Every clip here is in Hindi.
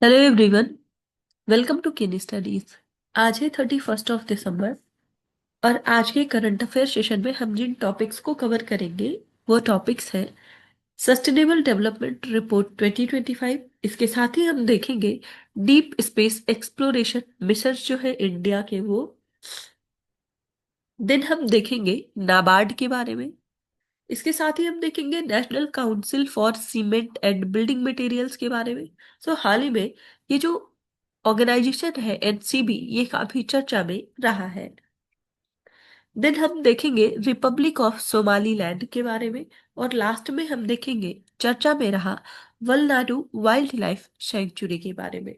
Hello everyone. वेलकम टू किनी स्टडीज। आज है 31 दिसंबर और आज के करंट अफेयर सेशन में हम जिन टॉपिक्स को कवर करेंगे वो टॉपिक्स हैं सस्टेनेबल डेवलपमेंट रिपोर्ट 2025। इसके साथ ही हम देखेंगे डीप स्पेस एक्सप्लोरेशन मिशन जो है इंडिया के वो। देन हम देखेंगे नाबार्ड के बारे में। इसके साथ ही हम देखेंगे national council for cement and building materials के बारे में। हाल ही में ये जो ऑर्गेनाइजेशन है एनसीबी ये काफी चर्चा में रहा है। देन हम देखेंगे रिपब्लिक ऑफ सोमालीलैंड के बारे में। और लास्ट में हम देखेंगे चर्चा में रहा वलनाडु वाइल्ड लाइफ सेंचुरी के बारे में।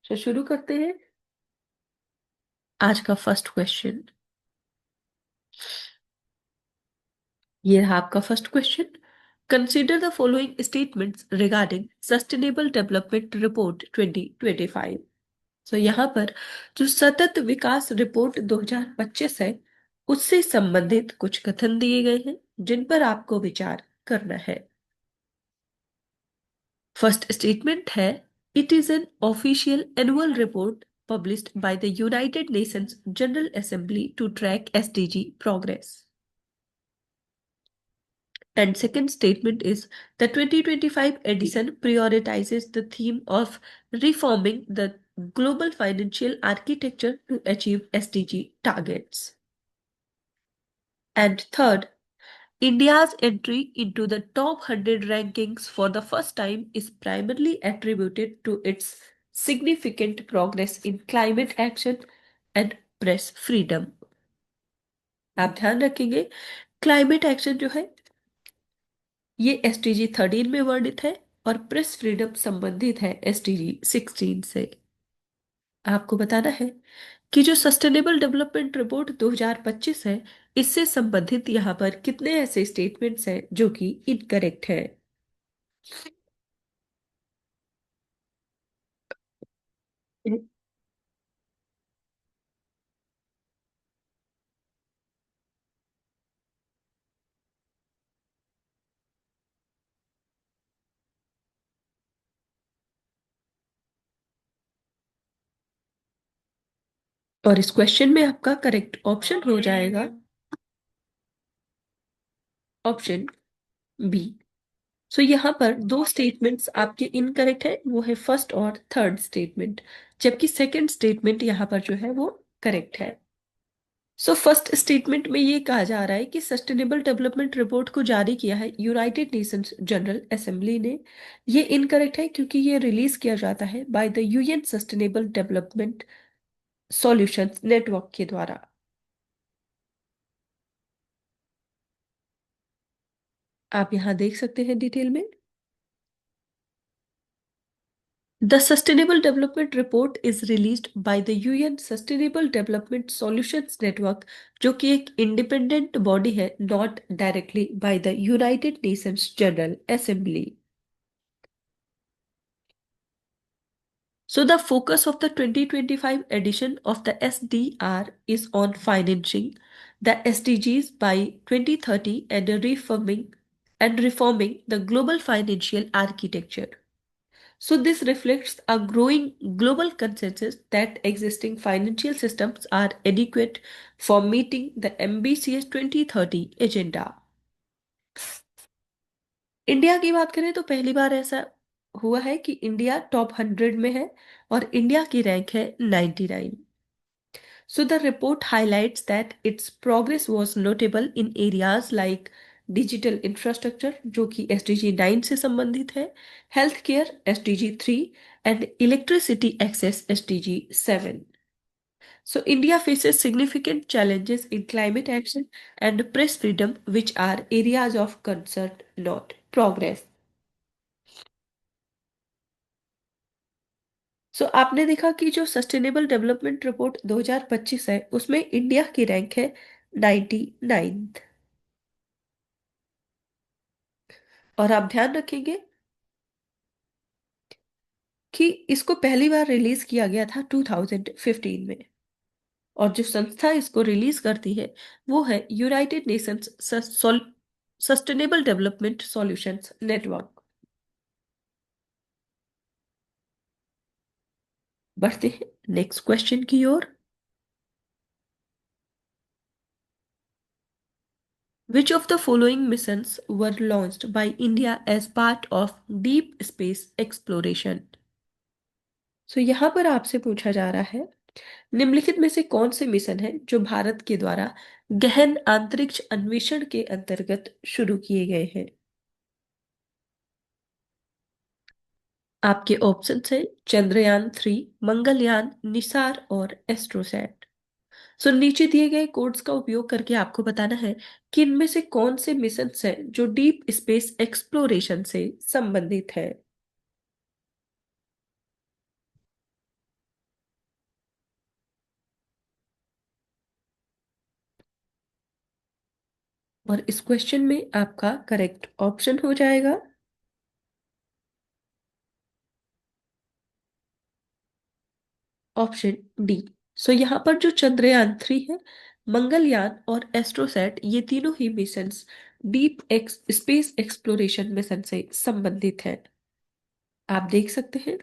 तो शुरू करते हैं। आज का फर्स्ट क्वेश्चन ये रहा आपका first question. Consider the following statements regarding sustainable development report 2025। यहाँ पर जो सतत विकास रिपोर्ट 2025 है उससे संबंधित कुछ कथन दिए गए हैं जिन पर आपको विचार करना है। फर्स्ट स्टेटमेंट है it is an official annual report published by the United Nations General Assembly to track SDG progress. And second statement is the 2025 edition prioritizes the theme of reforming the global financial architecture to achieve SDG targets. And third, India's entry into the top 100 rankings for the first time is primarily attributed to its significant progress in climate action and press freedom. आप ध्यान रखेंगे क्लाइमेट एक्शन जो है ये एसडीजी 13 में वर्णित है और प्रेस फ्रीडम संबंधित है एसडीजी 16 से। आपको बताना है कि जो सस्टेनेबल डेवलपमेंट रिपोर्ट 2025 है इससे संबंधित यहाँ पर कितने ऐसे स्टेटमेंट्स हैं जो कि इनकरेक्ट है। और इस क्वेश्चन में आपका करेक्ट ऑप्शन हो जाएगा ऑप्शन बी। यहाँ पर दो स्टेटमेंट्स आपके इनकरेक्ट है वो है फर्स्ट और थर्ड स्टेटमेंट, जबकि सेकंड स्टेटमेंट यहाँ पर जो है वो करेक्ट है। फर्स्ट स्टेटमेंट में ये कहा जा रहा है कि सस्टेनेबल डेवलपमेंट रिपोर्ट को जारी किया है यूनाइटेड नेशंस जनरल असेंबली ने। ये इनकरेक्ट है क्योंकि ये रिलीज किया जाता है by the UN sustainable development solutions network के द्वारा। आप यहाँ देख सकते हैं डिटेल में the sustainable development report is released by the UN sustainable development solutions network, जो कि एक इंडिपेंडेंट बॉडी है, not directly by the United Nations General assembly. So, the focus of the 2025 edition of the SDR is on financing the SDGs by 2030 and reforming the global financial architecture. So, this reflects a growing global consensus that existing financial systems are adequate for meeting the ambitious 2030 agenda. India की बात करें तो पहली बार ऐसा हुआ है कि इंडिया टॉप 100 में है और इंडिया की रैंक है 99। So the report highlights that its progress was notable in areas like digital infrastructure जो कि एसडीजी 9 से संबंधित है, health care SDG 3 and electricity access SDG 7। So India faces significant challenges in climate action and press freedom, which are areas of concern, not progress. आपने देखा कि जो सस्टेनेबल डेवलपमेंट रिपोर्ट 2025 है उसमें इंडिया की रैंक है 99। और आप ध्यान रखेंगे कि इसको पहली बार रिलीज किया गया था 2015 में। और जो संस्था इसको रिलीज करती है वो है United Nations sustainable development solutions network. बढ़ते हैं नेक्स्ट क्वेश्चन की ओर। Which of the following missions were launched by India as part of deep space exploration? सो यहाँ पर आपसे पूछा जा रहा है, निम्नलिखित में से कौन से मिशन हैं जो भारत के द्वारा गहन अंतरिक्ष अन्वेषण के अंतर्गत शुरू किए गए हैं? आपके ऑप्शंस हैं चंद्रयान 3, मंगलयान, निसार और एस्ट्रोसैट। सो नीचे दिए गए कोड्स का उपयोग करके आपको बताना है कि इनमें से कौन से मिशन हैं जो डीप स्पेस एक्सप्लोरेशन से संबंधित है। और इस क्वेश्चन में आपका करेक्ट ऑप्शन हो जाएगा ऑप्शन डी। सो यहाँ पर जो चंद्रयान 3 है, मंगलयान और एस्ट्रोसैट, ये तीनों ही missions deep X space exploration mission से संबंधित है। आप देख सकते हैं।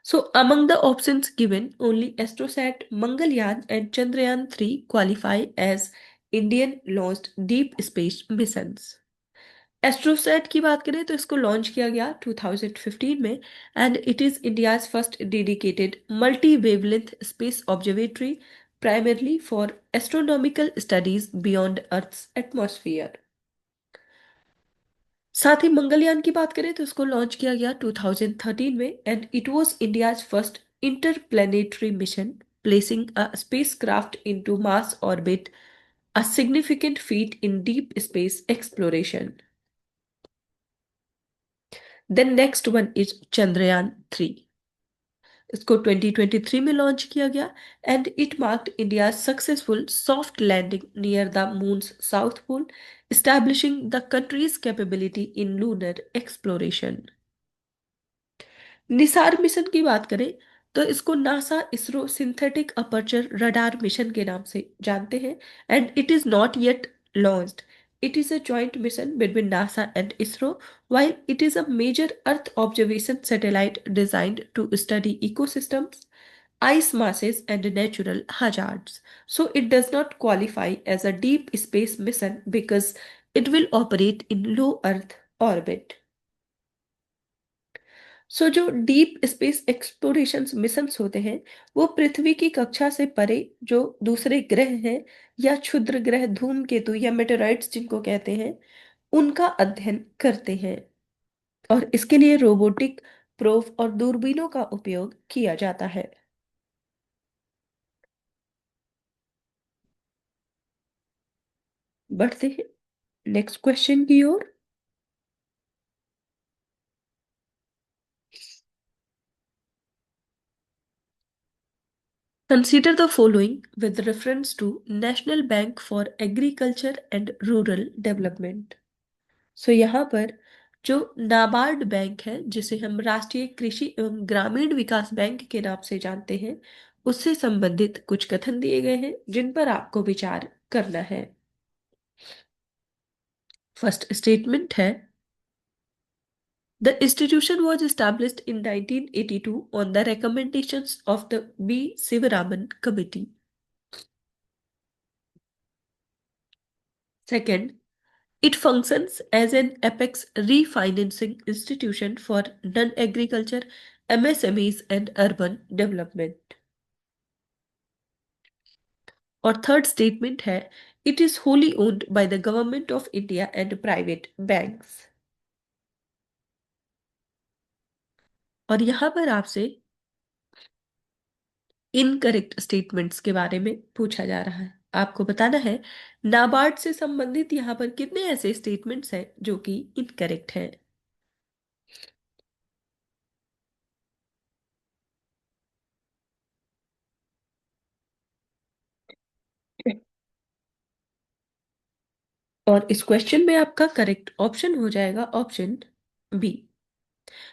So, among the options given, only Astrosat, Mangalyaan, and Chandrayaan 3 qualify as Indian launched deep space missions. AstroSat की बात करें तो इसको लॉन्च किया गया 2015 में, and it is India's first dedicated multi wavelength space observatory, primarily for astronomical studies beyond Earth's atmosphere. साथ ही मंगलयान की बात करें तो इसको लॉन्च किया गया 2013 में, and it was India's first interplanetary mission, placing a spacecraft into Mars orbit, a significant feat in deep space exploration. Then next one is Chandrayaan 3। इसको 2023 में लॉन्च किया गया, and it marked India successful soft landing near the moon's south pole, establishing the country's capability in lunar exploration। NISAR mission की बात करें तो इसको NASA ISRO synthetic aperture radar mission के नाम से जानते हैं, and it is not yet launched. It is a joint mission between NASA and ISRO, while it is a major Earth observation satellite designed to study ecosystems, ice masses, and natural hazards. So it does not qualify as a deep space mission because it will operate in low Earth orbit। सो जो डीप स्पेस एक्सप्लोरेशन मिशंस होते हैं, वो पृथ्वी की कक्षा से परे जो दूसरे ग्रह हैं, या क्षुद्र ग्रह, धूमकेतु या मेटेरॉइड्स जिनको कहते हैं, उनका अध्ययन करते हैं। और इसके लिए रोबोटिक प्रोब और दूरबीनों का उपयोग किया जाता है। बढ़ते हैं नेक्स्ट क्वेश्चन की ओर। Consider the following with reference to National Bank for Agriculture and Rural Development। सो यहाँ पर जो नाबार्ड बैंक है, जिसे हम राष्ट्रीय कृषि एवं ग्रामीण विकास बैंक के नाम से जानते हैं, उससे संबंधित कुछ कथन दिए गए हैं जिन पर आपको विचार करना है। फर्स्ट स्टेटमेंट है, the institution was established in 1982 on the recommendations of the B. Sivaraman Committee। Second, it functions as an apex refinancing institution for non-agriculture, MSMEs, and urban development। और थर्ड स्टेटमेंट है, it is wholly owned by the government of India and private banks. और यहां पर आपसे इनकरेक्ट स्टेटमेंट्स के बारे में पूछा जा रहा है। आपको बताना है नाबार्ड से संबंधित यहां पर कितने ऐसे स्टेटमेंट्स हैं जो कि इनकरेक्ट हैं। और इस क्वेश्चन में आपका करेक्ट ऑप्शन हो जाएगा ऑप्शन बी।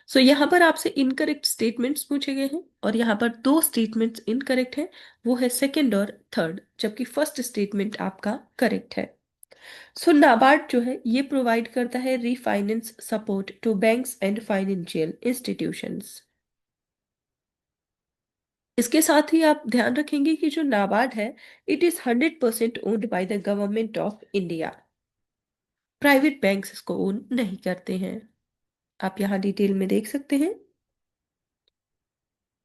सो यहाँ पर आपसे इनकरेक्ट स्टेटमेंट्स पूछे गए हैं, और यहाँ पर दो स्टेटमेंट्स इनकरेक्ट हैं, वो है सेकंड और थर्ड, जबकि फर्स्ट स्टेटमेंट आपका करेक्ट है। सो नाबार्ड जो है ये प्रोवाइड करता है refinance support to banks and financial institutions. इसके साथ ही आप ध्यान रखेंगे कि जो नाबार्ड है, it is 100% owned by the government of India. Private banks इसको ओन नहीं करते हैं। आप यहाँ डिटेल में देख सकते हैं।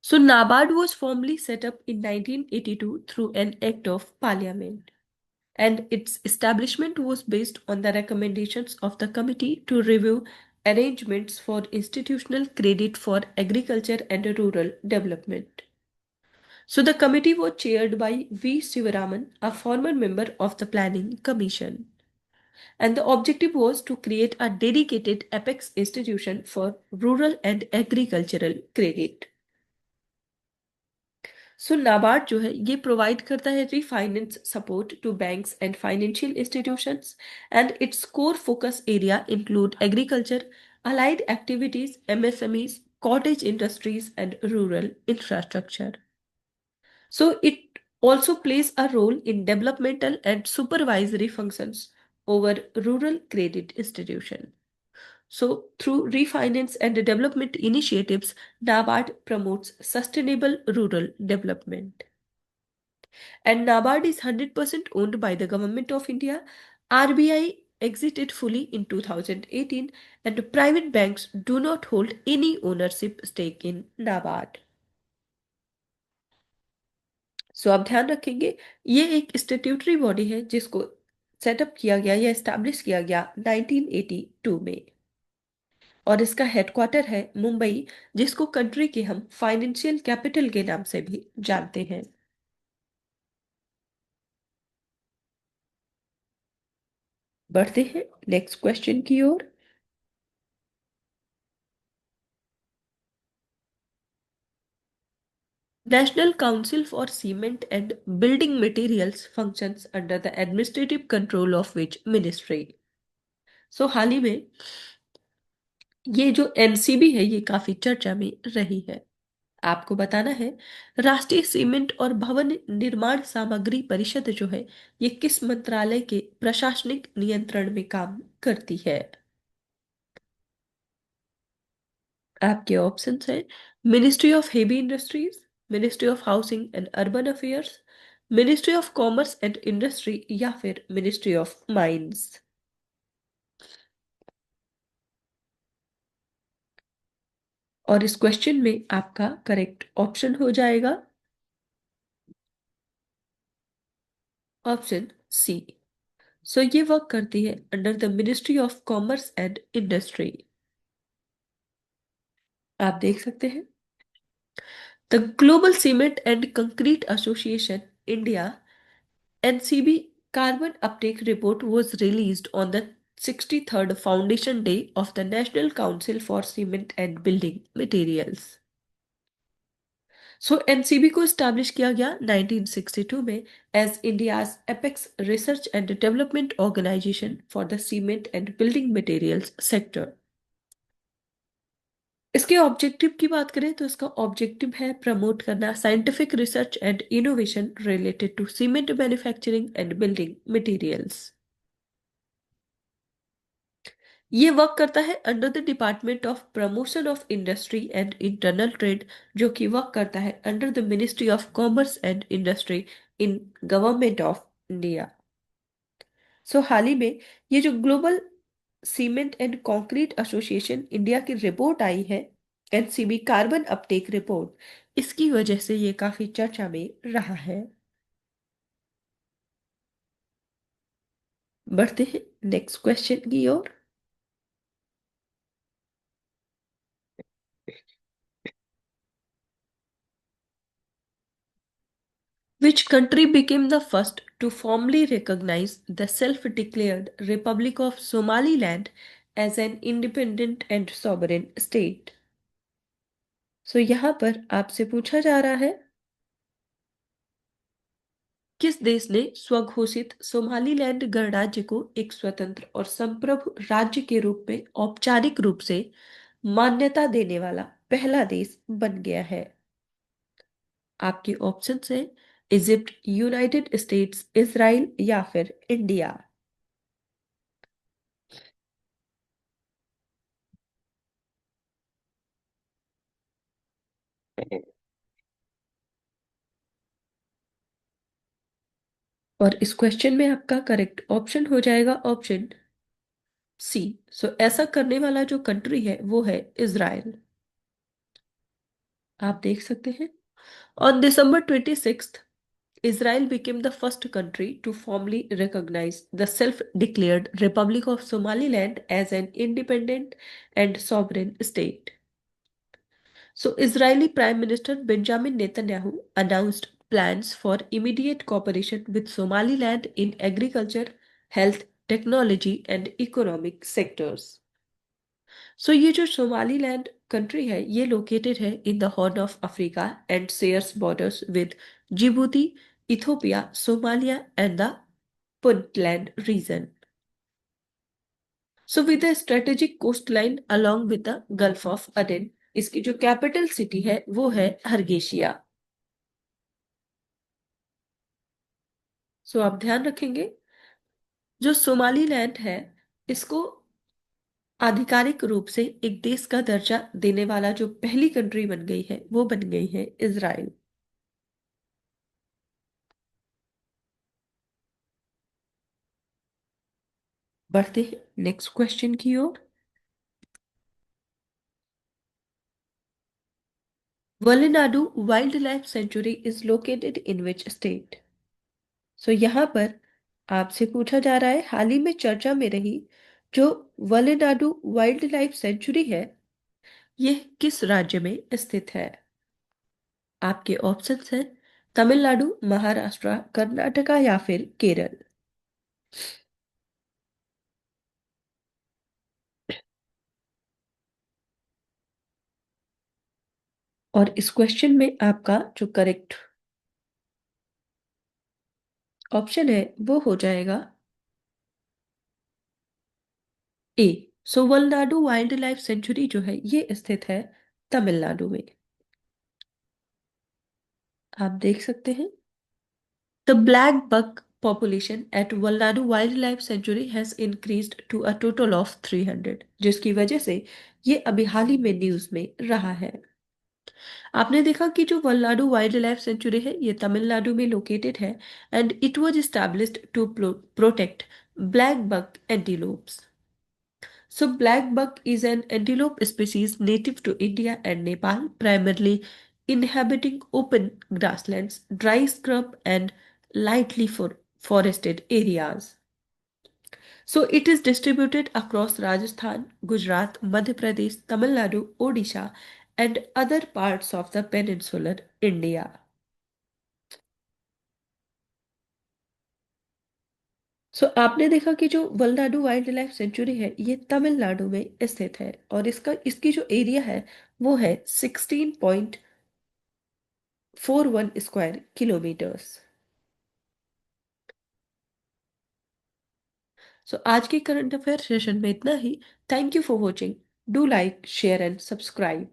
So NABARD was formally set up in 1982 through an act of parliament, and its establishment was based on the recommendations of the committee to review arrangements for institutional credit for agriculture and rural development. So the committee was chaired by V. Sivaraman, a former member of the Planning Commission. And the objective was to create a dedicated apex institution for rural and agricultural credit. सो नाबार्ड जो है ये प्रोवाइड करता है refinance support to banks and financial institutions, and its core focus area include agriculture, allied activities, MSMEs, cottage industries and rural infrastructure. So it also plays a role in developmental and supervisory functions over rural credit institution. So through refinance and development initiatives, NABARD promotes sustainable rural development. And NABARD is 100% owned by the Government of India. RBI exited fully in 2018, and private banks do not hold any ownership stake in NABARD. सो आप ध्यान रखेंगे, ये एक स्टेट्यूटरी बॉडी है जिसको सेटअप किया गया या एस्टैब्लिश किया गया 1982 में, और इसका हेडक्वार्टर है मुंबई, जिसको कंट्री के हम फाइनेंशियल कैपिटल के नाम से भी जानते हैं. बढ़ते हैं नेक्स्ट क्वेश्चन की ओर. National Council for Cement and Building Materials functions under the administrative control of which ministry? सो हाल ही में ये जो एनसीबी है ये काफी चर्चा में रही है. आपको बताना है, राष्ट्रीय सीमेंट और भवन निर्माण सामग्री परिषद जो है ये किस मंत्रालय के प्रशासनिक नियंत्रण में काम करती है? आपके ऑप्शंस हैं ministry of heavy industries, ministry of housing and urban affairs, ministry of commerce and industry, या फिर मिनिस्ट्री ऑफ माइंस. और इस क्वेश्चन में आपका करेक्ट ऑप्शन हो जाएगा ऑप्शन सी. सो ये वर्क करती है under the ministry of commerce and industry. आप देख सकते हैं, the global cement and concrete association India NCB carbon uptake report was released on the 63rd foundation day of the National Council for Cement and Building Materials. So NCB को स्टैब्लिश किया गया 1962 में as India's apex research and development organisation for the cement and building materials sector. इसके ऑब्जेक्टिव की बात करें तो इसका ऑब्जेक्टिव है प्रमोट करना scientific research and innovation related to cement manufacturing and building materials. ये वर्क करता है under the department of promotion of industry and internal trade, जो कि वर्क करता है under the ministry of commerce and industry in government of India. So हाल ही में ये जो global cement and concrete association India की रिपोर्ट आई है, एनसीबी कार्बन अपटेक रिपोर्ट, इसकी वजह से ये काफी चर्चा में रहा है. बढ़ते हैं नेक्स्ट क्वेश्चन की ओर. Which country became the first to formally recognize the self-declared Republic of Somaliland as an independent and sovereign state? सो यहाँ पर आपसे पूछा जा रहा है, किस देश ने स्वघोषित सोमालीलैंड गणराज्य को एक स्वतंत्र और संप्रभु राज्य के रूप में औपचारिक रूप से मान्यता देने वाला पहला देश बन गया है? आपके ऑप्शंस हैं इजिप्ट, यूनाइटेड स्टेट्स, इसराइल, या फिर इंडिया. और इस क्वेश्चन में आपका करेक्ट ऑप्शन हो जाएगा ऑप्शन सी। सो ऐसा करने वाला जो कंट्री है वो है इजराइल। आप देख सकते हैं on December 26th, Israel became the first country to formally recognize the self-declared Republic of Somaliland as an independent and sovereign state. So, Israeli Prime Minister Benjamin Netanyahu announced plans for immediate cooperation with Somaliland in agriculture, health, technology, and economic sectors. So ये जो सोमालीलैंड कंट्री है ये लोकेटेड है in the Horn of Africa and shares borders with Djibouti, Ethiopia, Somalia and the Puntland region. So with the strategic coast line along with the Gulf of Aden. इसकी जो कैपिटल सिटी है वो है हरगेशिया। सो आप ध्यान रखेंगे जो सोमालीलैंड है इसको आधिकारिक रूप से एक देश का दर्जा देने वाला जो पहली कंट्री बन गई है वो बन गई है इजराइल। बढ़ते हैं नेक्स्ट क्वेश्चन की ओर। Vallanadu wildlife sanctuary is located in which state. So यहाँ पर आपसे पूछा जा रहा है हाल ही में चर्चा में रही जो वलेनाडु वाइल्ड लाइफ सेंचुरी है यह किस राज्य में स्थित है। आपके ऑप्शंस हैं तमिलनाडु, महाराष्ट्र, कर्नाटका या फिर केरल। और इस क्वेश्चन में आपका जो करेक्ट ऑप्शन है वो हो जाएगा ए। सो वलनाडु वाइल्ड लाइफ सेंचुरी जो है ये स्थित है तमिलनाडु में। आप देख सकते हैं the black buck population at Walnadu Wildlife Sanctuary has increased to a total of 300, जिसकी वजह से ये अभी हाल ही में न्यूज में रहा है। आपने देखा कि जो वल्लाडू वाइल्ड लाइफ सेंचुरी है ये तमिलनाडु में लोकेटेड है and it was established to protect black buck antelopes. So black buck is an antelope species native to India and Nepal, primarily inhabiting open grasslands, dry scrub, and lightly forested areas. So it is distributed across Rajasthan, Gujarat, Madhya Pradesh, Tamil Nadu, Odisha, and other parts of the peninsular India. सो आपने देखा कि जो वलनाडु वाइल्ड लाइफ सेंचुरी है ये तमिलनाडु में स्थित है और इसकी जो एरिया है वो है 16.41 स्क्वायर किलोमीटर्स। सो आज के करंट अफेयर सेशन में इतना ही। Thank you for watching. Do like share and subscribe.